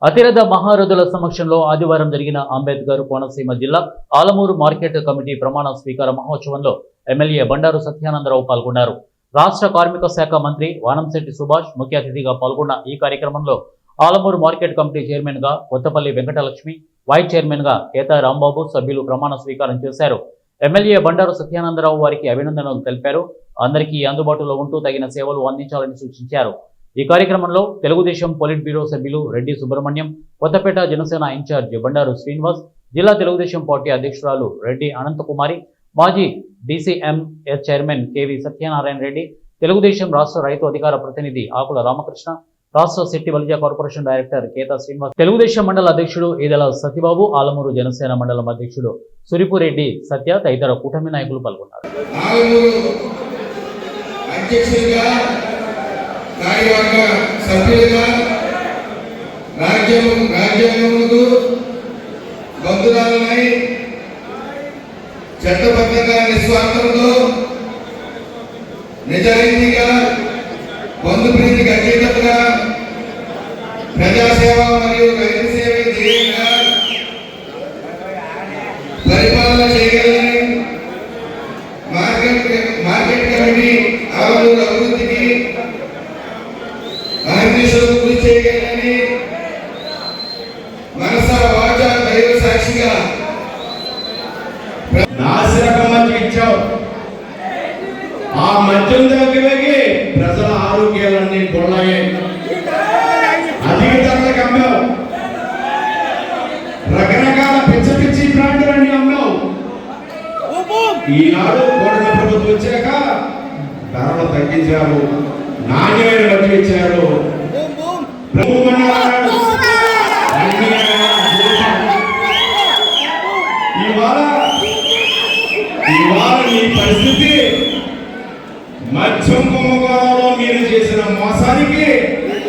అతిరథ మహారథుల సమక్షంలో ఆదివారం జరిగిన అంబేద్కర్ కోనసీమ జిల్లా ఆలమూరు మార్కెట్ కమిటీ ప్రమాణ స్వీకార మహోత్సవంలో ఎమ్మెల్యే బండారు సత్యానందరావు పాల్గొన్నారు. రాష్ట్ర కార్మిక శాఖ మంత్రి వానంశెట్టి సుభాష్ ముఖ్య అతిథిగా పాల్గొన్న ఈ కార్యక్రమంలో ఆలమూరు మార్కెట్ కమిటీ చైర్మన్ గా కొత్తపల్లి వెంకటలక్ష్మి, వైస్ చైర్మన్ గా కేతా రాంబాబు సభ్యులు ప్రమాణ స్వీకారం చేశారు. ఎమ్మెల్యే బండారు సత్యానందరావు వారికి అభినందనలు తెలిపారు. అందరికీ అందుబాటులో ఉంటూ తగిన సేవలు అందించాలని సూచించారు. ఈ కార్యక్రమంలో తెలుగుదేశం పొలిట్ బ్యూరో సభ్యులు రెడ్డి సుబ్రహ్మణ్యం, కొత్తపేట జనసేన ఇన్ఛార్జ్ బండారు శ్రీనివాస్, జిల్లా తెలుగుదేశం పార్టీ అధ్యక్షురాలు రెడ్డి అనంతకుమారి, మాజీ DCMS chairman KV Satyanarayana Reddy, Telugu Desam రాష్ట్ర రైతు అధికార ప్రతినిధి ఆకుల రామకృష్ణ, రాష్ట్ర శెట్టి బలిజ కార్పొరేషన్ డైరెక్టర్ కేతా శ్రీనివాస్, తెలుగుదేశం మండల అధ్యక్షుడు ఈదెల సత్యబాబు, ఆలమూరు జనసేన మండలం అధ్యక్షుడు సురిపురెడ్డి సత్య తదితర కూటమి నాయకులు పాల్గొన్నారు. కార్యవర్గ సభ్యులుగా రాజ్యాంగమునకు బంధురాలనై చట్టబద్ధంగా నిస్వార్థంతో నిజాయితీగా బంధుప్రీతికి అతీతంగా ప్రజాసేవ మరియు రైతు సేవ ధ్యేయంగా పరిపాలన చేయగలని మార్కెట్ కమిటీ ఆలమూరు అభివృద్ధికి కృషి చేయగలని మనస వాచ దైవ సాక్షిగా నాసిరకం మధ్య ఇచ్చావు. ఆ మద్యం దగ్గరికి ప్రజల ఆరోగ్యాలన్నీ కొన్నాయి. అధిక ధరలకు అమ్మావు. రకరకాల పిచ్చి బ్రాండ్లన్నీ అమ్మావు. ఈనాడు కోటల ప్రభుత్వం వచ్చాక ధరలు తగ్గించారు, నాణ్యమైన మద్యం ఇచ్చారు. ఇవాళ ఈ పరిస్థితి మద్యం కుంభకోణంలో మీరు చేసిన మోసానికి